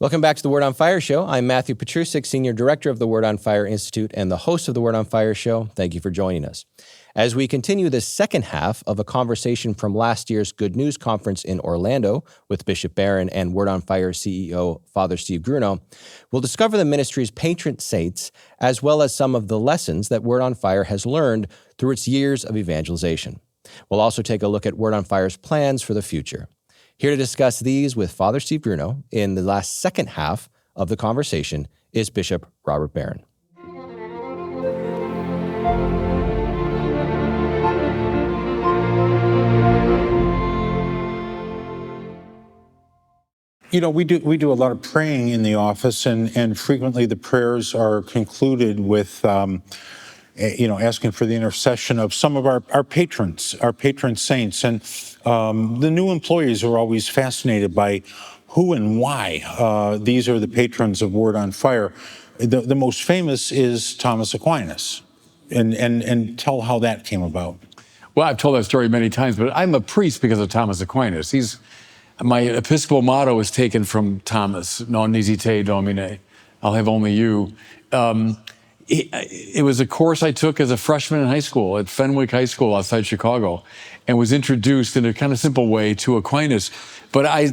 Welcome back to the Word on Fire Show. I'm Matthew Petrusik, Senior Director of the Word on Fire Institute and the host of the Word on Fire Show. Thank you for joining us. As we continue the second half of a conversation from last year's Good News Conference in Orlando with Bishop Barron and Word on Fire CEO Father Steve Grunow, we'll discover the ministry's patron saints as well as some of the lessons that Word on Fire has learned through its years of evangelization. We'll also take a look at Word on Fire's plans for the future. Here to discuss these with Father Steve Grunow in the last second half of the conversation is Bishop Robert Barron. You know, we do a lot of praying in the office, and frequently the prayers are concluded with, asking for the intercession of some of our patrons, our patron saints. And the new employees are always fascinated by who and why these are the patrons of Word on Fire. The most famous is Thomas Aquinas, and tell how that came about. Well, I've told that story many times, but I'm a priest because of Thomas Aquinas. My Episcopal motto is taken from Thomas, non nisi te Domine, I'll have only you. It was a course I took as a freshman in high school at Fenwick High School outside Chicago, and was introduced in a kind of simple way to Aquinas. But I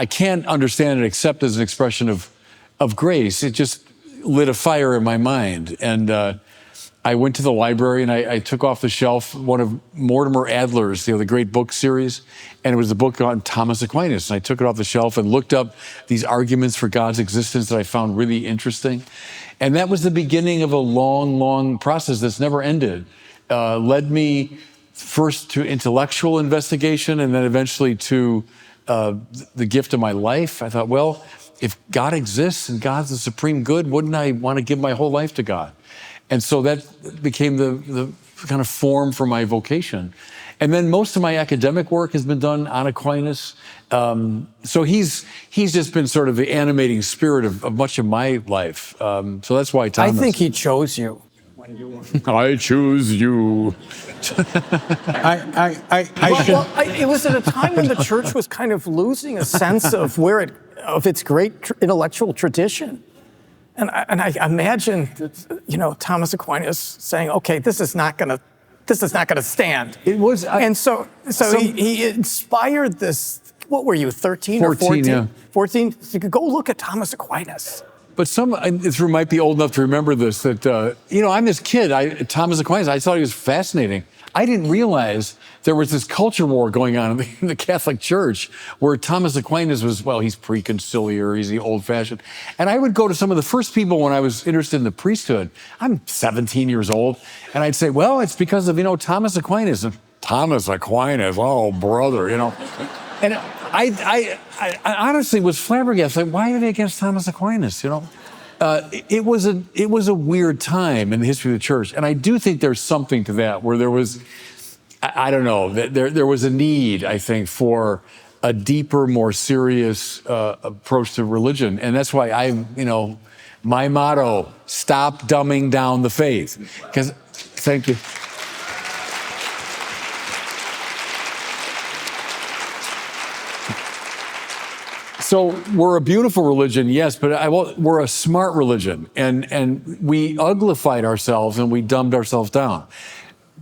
can't understand it except as an expression of grace. It just lit a fire in my mind. And I went to the library and I took off the shelf one of Mortimer Adler's, the great book series, and it was the book on Thomas Aquinas. And I took it off the shelf and looked up these arguments for God's existence that I found really interesting. And that was the beginning of a long, long process that's never ended. Led me first to intellectual investigation and then eventually to the gift of my life. I thought, well, if God exists and God's the supreme good, wouldn't I want to give my whole life to God? And so that became the kind of form for my vocation. And then most of my academic work has been done on Aquinas. So he's just been sort of the animating spirit of much of my life. So that's why Thomas. I think he chose you. I choose you. It was at a time when the church was kind of losing a sense of of its great intellectual tradition. And I imagine, Thomas Aquinas saying, "Okay, this is not going to stand." It was, so he inspired this. What were you, 13 or 14? 14, yeah. 14. So you could go look at Thomas Aquinas. But some in this room might be old enough to remember this. That I'm this kid, Thomas Aquinas. I thought he was fascinating. I didn't realize there was this culture war going on in the Catholic Church where Thomas Aquinas was, he's preconciliar, he's the old-fashioned. And I would go to some of the first people when I was interested in the priesthood. I'm 17 years old, and I'd say, well, it's because of, Thomas Aquinas. And Thomas Aquinas, oh, brother, And I honestly was flabbergasted. Like, why are they against Thomas Aquinas, It was a weird time in the history of the church. And I do think there's something to that, where there was, I don't know, there was a need, I think, for a deeper, more serious approach to religion. And that's why my motto, stop dumbing down the faith. Thank you. So we're a beautiful religion, yes, but we're a smart religion, and we uglified ourselves and we dumbed ourselves down.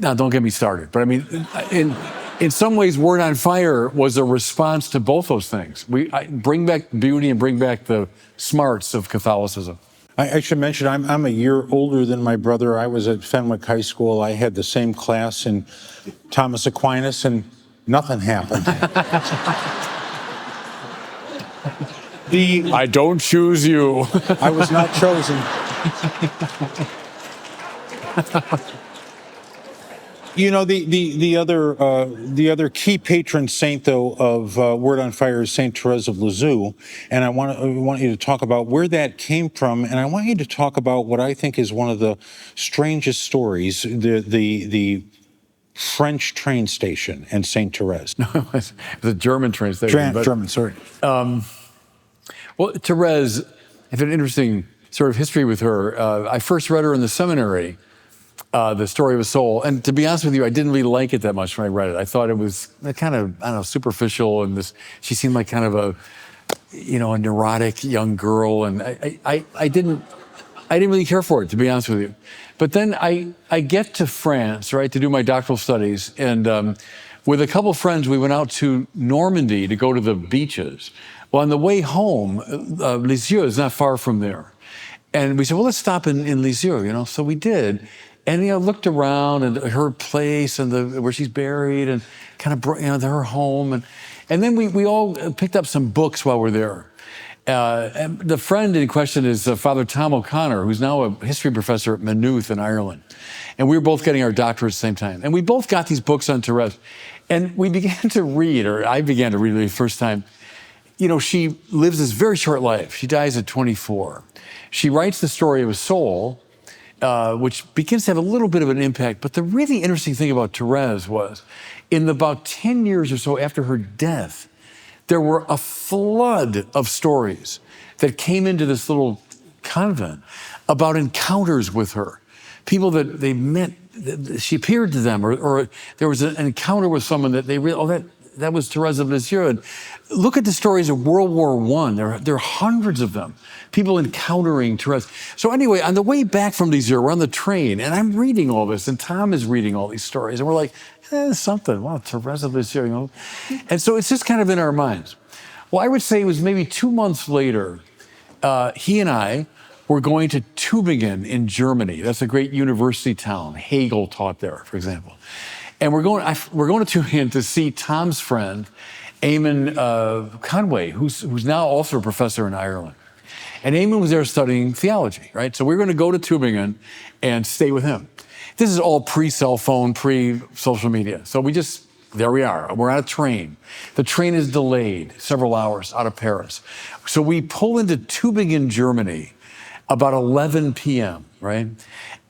Now, don't get me started, but I mean, in some ways, Word on Fire was a response to both those things. I bring back beauty and bring back the smarts of Catholicism. I should mention, I'm a year older than my brother. I was at Fenwick High School. I had the same class in Thomas Aquinas, and nothing happened. I don't choose you. I was not chosen. The other key patron saint, though, of Word on Fire is Saint Therese of Lisieux, and I want you to talk about where that came from, and I want you to talk about what I think is one of the strangest stories, the French train station in Saint Therese. No, it was a German train station. German, sorry. Well, Therese, I have an interesting sort of history with her. I first read her in the seminary, The Story of a Soul. And to be honest with you, I didn't really like it that much when I read it. I thought it was kind of, superficial. And she seemed like kind of a neurotic young girl, and I didn't really care for it, to be honest with you. But then I get to France, right, to do my doctoral studies, and with a couple of friends, we went out to Normandy to go to the beaches. Well, on the way home, Lisieux is not far from there. And we said, well, let's stop in Lisieux, So we did. And, looked around and her place and where she's buried and kind of, her home. And then we all picked up some books while we're there. And the friend in question is Father Tom O'Connor, who's now a history professor at Maynooth in Ireland. And we were both getting our doctorates at the same time. And we both got these books on Therese. And we began to read, or I began to read the first time. She lives this very short life. She dies at 24. She writes the story of a soul, which begins to have a little bit of an impact. But the really interesting thing about Therese was, in about 10 years or so after her death, there were a flood of stories that came into this little convent about encounters with her. People that they met, she appeared to them, or there was an encounter with someone that they realized, that was Therese of Lisieux. And look at the stories of World War I. There are hundreds of them, people encountering Therese. So anyway, on the way back from Lisieux, we're on the train, and I'm reading all this, and Tom is reading all these stories, and we're like, something. Wow, Therese of Lisieux, And so it's just kind of in our minds. Well, I would say it was maybe 2 months later, he and I were going to Tübingen in Germany. That's a great university town. Hegel taught there, for example. And we're going to Tübingen to see Tom's friend, Eamon Conway, who's now also a professor in Ireland. And Eamon was there studying theology, right? So we're going to go to Tübingen and stay with him. This is all pre-cell phone, pre-social media. So there we are. We're on a train. The train is delayed several hours out of Paris. So we pull into Tübingen, Germany, about 11 p.m., right?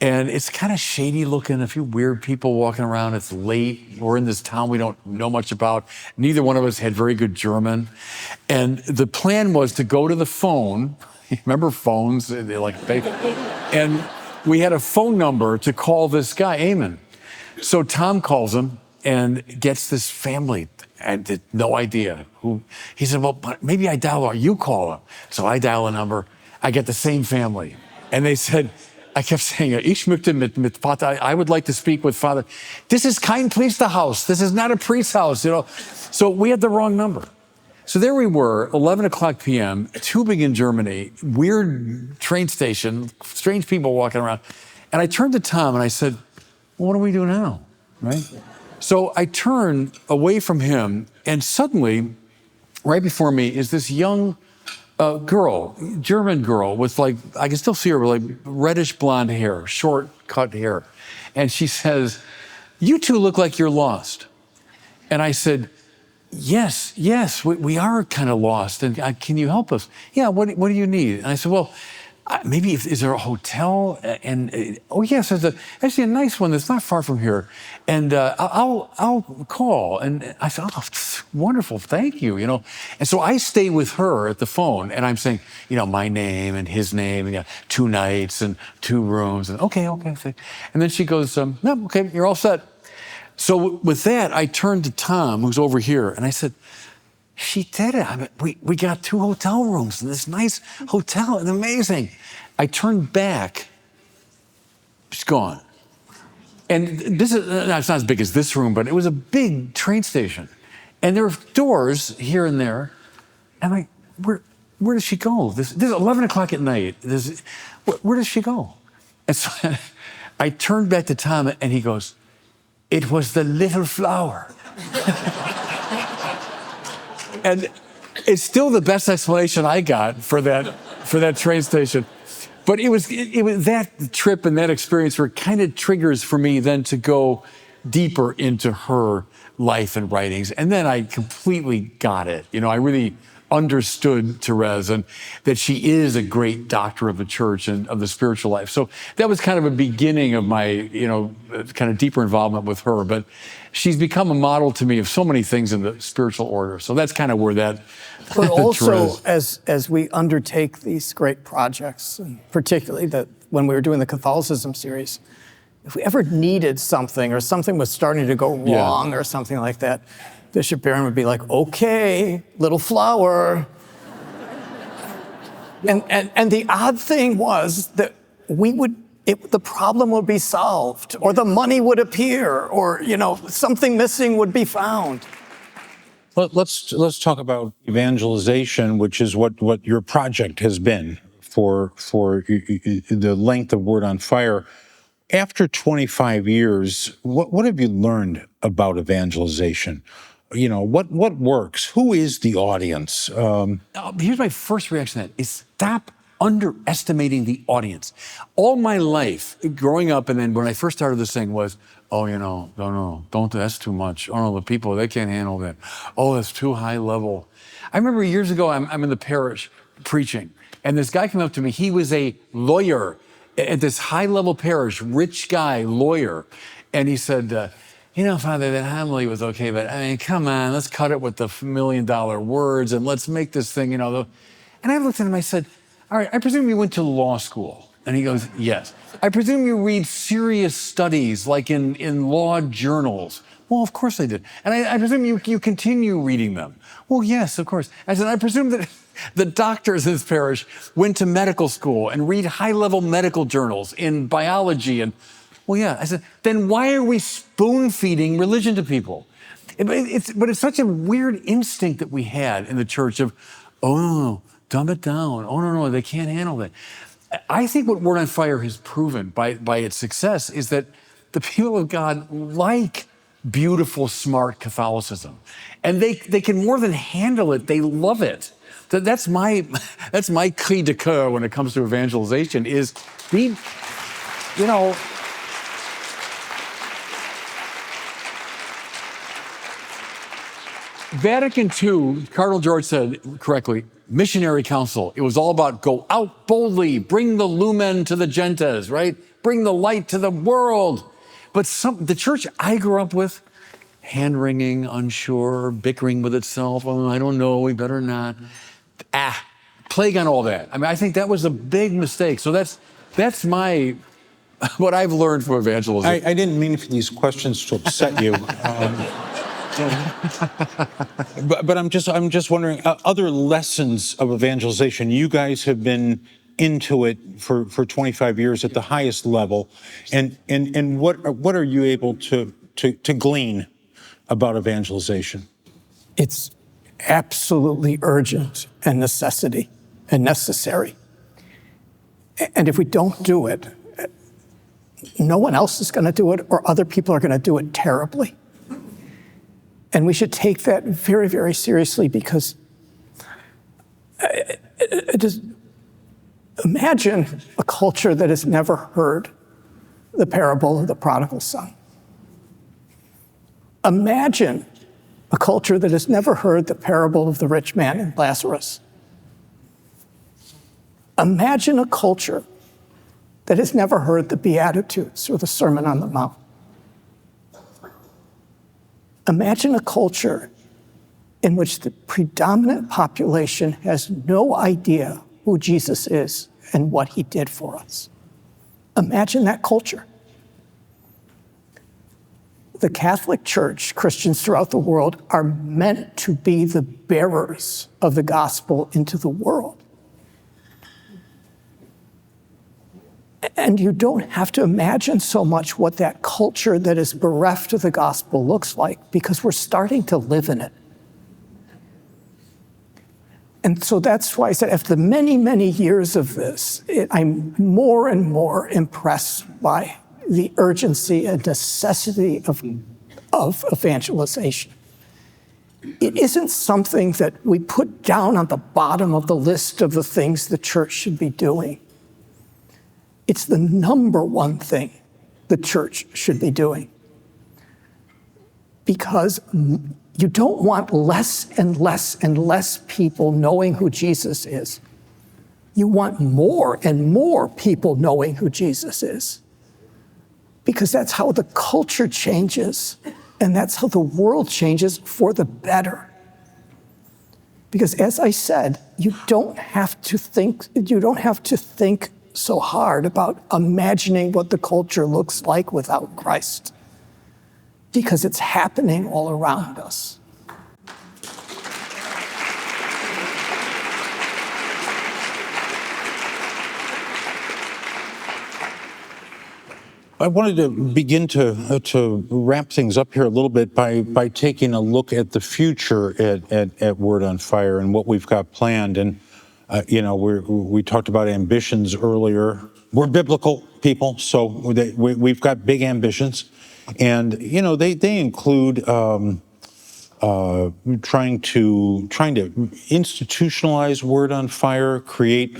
And it's kind of shady looking, a few weird people walking around. It's late. We're in this town we don't know much about. Neither one of us had very good German. And the plan was to go to the phone. Remember phones? And we had a phone number to call this guy, Eamon. So Tom calls him and gets this family. I had no idea who. He said, well, but maybe I dial, or you call him. So I dial a number. I get the same family. And they said, I kept saying, ich möchte mit Vater, I would like to speak with Father. This is kein Priesterhaus. This is not a priest's house, So we had the wrong number. So there we were, 11 o'clock p.m., Tübingen, Germany, weird train station, strange people walking around. And I turned to Tom and I said, well, what do we do now, right? So I turned away from him, and suddenly, right before me is this young girl, German girl, with I can still see her with reddish blonde hair, short cut hair. And she says, you two look like you're lost. And I said, yes, we are kind of lost. And can you help us? Yeah, what do you need? And I said, well, maybe is there a hotel? And oh yes, there's actually a nice one that's not far from here. And I'll call. And I said, oh, wonderful, thank you. And so I stay with her at the phone, and I'm saying, my name and his name, and 2 nights and 2 rooms, and okay. And then she goes, no, okay, you're all set. So with that, I turned to Tom, who's over here, and I said, she did it. I mean, we got 2 hotel rooms in this nice hotel. It's amazing. I turned back. She's gone. And this is, it's not as big as this room, but it was a big train station. And there were doors here and there. And I'm like, where does she go? This is 11 o'clock at night. Where does she go? And so I turned back to Tom, and he goes, it was the little flower. And it's still the best explanation I got for that train station. But it was that trip and that experience were kind of triggers for me then to go deeper into her life and writings. And then I completely got it. I really understood Therese, and that she is a great doctor of the church and of the spiritual life. So that was kind of a beginning of my, kind of deeper involvement with her. But she's become a model to me of so many things in the spiritual order. So that's kind of where that. But also, as we undertake these great projects, and particularly when we were doing the Catholicism series, if we ever needed something or something was starting to go wrong or something like that, Bishop Barron would be like, okay, little flower, And the odd thing was that the problem would be solved, or the money would appear, or something missing would be found. Let's talk about evangelization, which is what your project has been for the length of Word on Fire. After 25 years, what have you learned about evangelization? What works? Who is the audience? Here's my first reaction to that, is stop underestimating the audience. All my life, growing up, and then when I first started this thing was, don't, that's too much. Oh no, the people, they can't handle that. Oh, that's too high level. I remember years ago, I'm in the parish preaching, and this guy came up to me. He was a lawyer at this high level parish, rich guy, lawyer. And he said, Father, that homily was okay, but I mean, come on, let's cut it with the $1 million words and let's make this thing, And I looked at him, I said, all right, I presume you went to law school. And he goes, yes. I presume you read serious studies like in law journals. Well, of course I did. And I presume you continue reading them. Well, yes, of course. I said, I presume that the doctors in this parish went to medical school and read high-level medical journals in biology. And, well, yeah. I said, then why are we spoon-feeding religion to people? But it's such a weird instinct that we had in the church of, oh, no, dumb it down. Oh, no, they can't handle that. I think what Word on Fire has proven by its success is that the people of God like beautiful, smart Catholicism. And they can more than handle it. They love it. That's my cri de coeur when it comes to evangelization is be, Vatican II, Cardinal George said correctly, missionary council. It was all about go out boldly, bring the lumen to the gentes, right? Bring the light to the world. But the church I grew up with, hand-wringing, unsure, bickering with itself. Oh, I don't know, we better not. Plague on all that. I mean, I think that was a big mistake. So that's what I've learned from evangelism. I didn't mean for these questions to upset you. But I'm just wondering, other lessons of evangelization. You guys have been into it for 25 years at the highest level, and what are you able to glean about evangelization? It's absolutely urgent and necessary. And if we don't do it, no one else is going to do it, or other people are going to do it terribly. And we should take that very, very seriously, because just imagine a culture that has never heard the parable of the prodigal son. Imagine a culture that has never heard the parable of the rich man and Lazarus. Imagine a culture that has never heard the Beatitudes or the Sermon on the Mount. Imagine a culture in which the predominant population has no idea who Jesus is and what he did for us. Imagine that culture. The Catholic Church, Christians throughout the world, are meant to be the bearers of the gospel into the world. And you don't have to imagine so much what that culture that is bereft of the gospel looks like, because we're starting to live in it. And so that's why I said, after many, many years of this, I'm more and more impressed by the urgency and necessity of evangelization. It isn't something that we put down on the bottom of the list of the things the church should be doing. It's the number one thing the church should be doing. Because you don't want less and less and less people knowing who Jesus is. You want more and more people knowing who Jesus is. Because that's how the culture changes, and that's how the world changes for the better. Because as I said, you don't have to think so hard about imagining what the culture looks like without Christ, because it's happening all around us. I wanted to begin to wrap things up here a little bit by taking a look at the future at Word on Fire and what we've got planned. And we talked about ambitions earlier. We're biblical people, so we've got big ambitions, and they include trying to institutionalize Word on Fire, create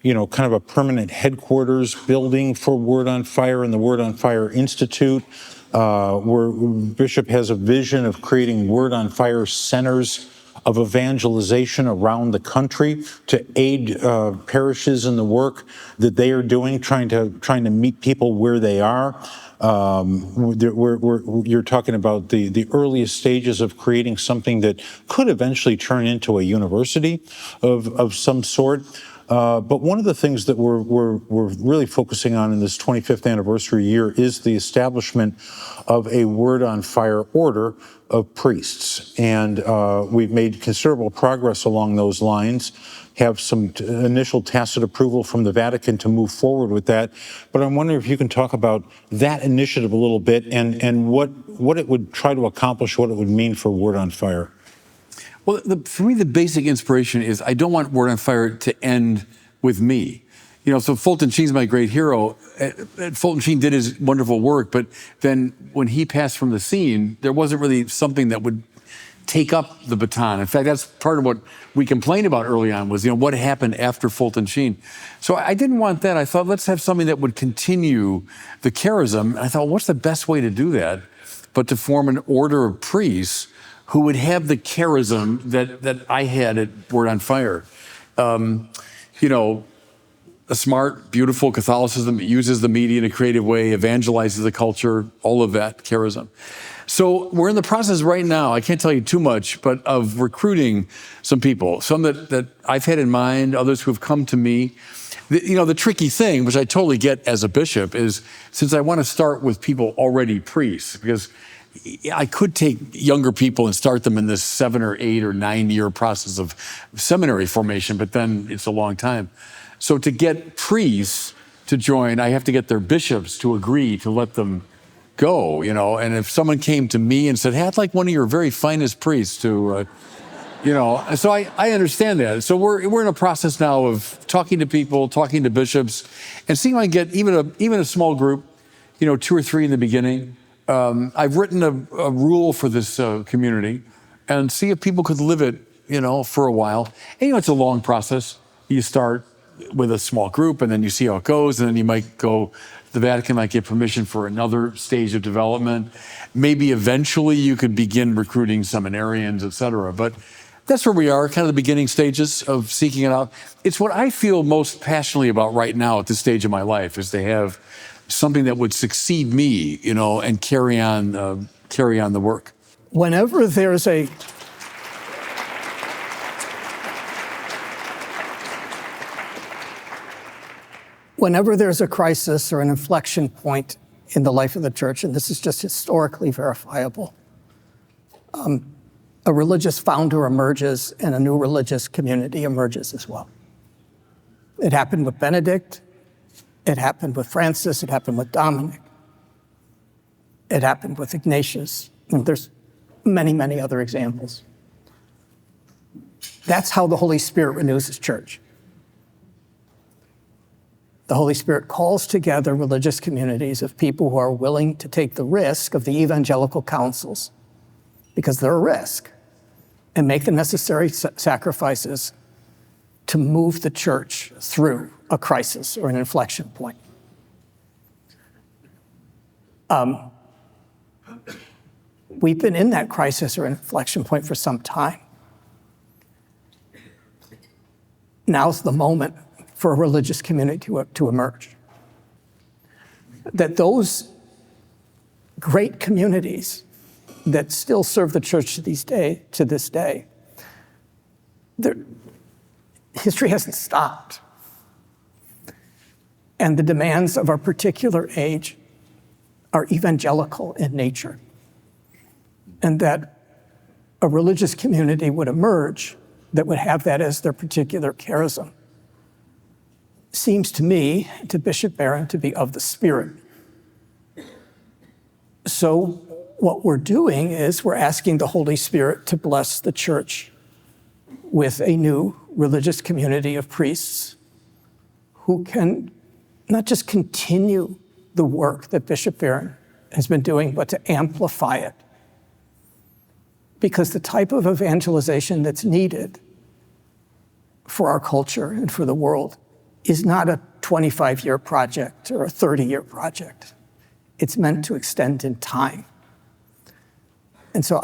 kind of a permanent headquarters building for Word on Fire and the Word on Fire Institute, where Bishop has a vision of creating Word on Fire centers of evangelization around the country to aid parishes in the work that they are doing, trying to meet people where they are. You're talking about the earliest stages of creating something that could eventually turn into a university of some sort. But one of the things that we're really focusing on in this 25th anniversary year is the establishment of a Word on Fire order of priests. And we've made considerable progress along those lines, have some initial tacit approval from the Vatican to move forward with that. But I'm wondering if you can talk about that initiative a little bit and what it would try to accomplish, what it would mean for Word on Fire. Well, for me, the basic inspiration is I don't want Word on Fire to end with me. So Fulton Sheen's my great hero. Fulton Sheen did his wonderful work, but then when he passed from the scene, there wasn't really something that would take up the baton. In fact, that's part of what we complained about early on was, what happened after Fulton Sheen. So I didn't want that. I thought, let's have something that would continue the charism. And I thought, what's the best way to do that but to form an order of priests who would have the charism that I had at Word on Fire. A smart, beautiful Catholicism that uses the media in a creative way, evangelizes the culture, all of that charism. So we're in the process right now, I can't tell you too much, but of recruiting some people, some that I've had in mind, others who have come to me. The tricky thing, which I totally get as a bishop, is since I want to start with people already priests, because I could take younger people and start them in this 7 or 8 or 9 year process of seminary formation, but then it's a long time. So to get priests to join, I have to get their bishops to agree to let them go, and if someone came to me and said, hey, I'd like one of your very finest priests to, so I understand that. So we're in a process now of talking to people, talking to bishops, and seeing if I can get even a small group, 2 or 3 in the beginning. I've written a rule for this community and see if people could live it, for a while. And, it's a long process. You start with a small group and then you see how it goes. And then you might go, the Vatican might get permission for another stage of development. Maybe eventually you could begin recruiting seminarians, et cetera. But that's where we are, kind of the beginning stages of seeking it out. It's what I feel most passionately about right now at this stage of my life is to have something that would succeed me, and carry on the work. Whenever there's a crisis or an inflection point in the life of the church, and this is just historically verifiable, a religious founder emerges and a new religious community emerges as well. It happened with Benedict. It happened with Francis, it happened with Dominic, it happened with Ignatius, and there's many, many other examples. That's how the Holy Spirit renews his church. The Holy Spirit calls together religious communities of people who are willing to take the risk of the evangelical councils, because they're a risk, and make the necessary sacrifices to move the church through a crisis or an inflection point. We've been in that crisis or inflection point for some time. Now's the moment for a religious community to emerge. That those great communities that still serve the church to this day, history hasn't stopped. And the demands of our particular age are evangelical in nature. And that a religious community would emerge that would have that as their particular charism seems to me, to Bishop Barron, to be of the Spirit. So what we're doing is we're asking the Holy Spirit to bless the church with a new religious community of priests who can not just continue the work that Bishop Barron has been doing, but to amplify it. Because the type of evangelization that's needed for our culture and for the world is not a 25-year project or a 30-year project. It's meant to extend in time. And so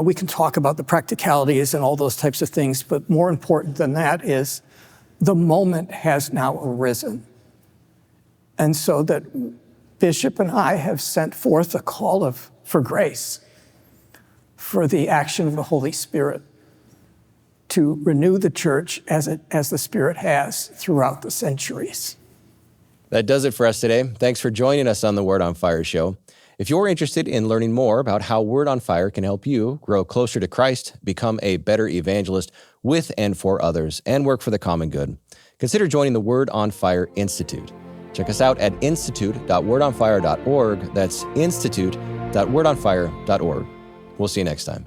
we can talk about the practicalities and all those types of things, but more important than that is the moment has now arisen. And so that Bishop and I have sent forth a call for grace, for the action of the Holy Spirit to renew the church as the Spirit has throughout the centuries. That does it for us today. Thanks for joining us on the Word on Fire show. If you're interested in learning more about how Word on Fire can help you grow closer to Christ, become a better evangelist with and for others, and work for the common good, consider joining the Word on Fire Institute. Check us out at institute.wordonfire.org. That's institute.wordonfire.org. We'll see you next time.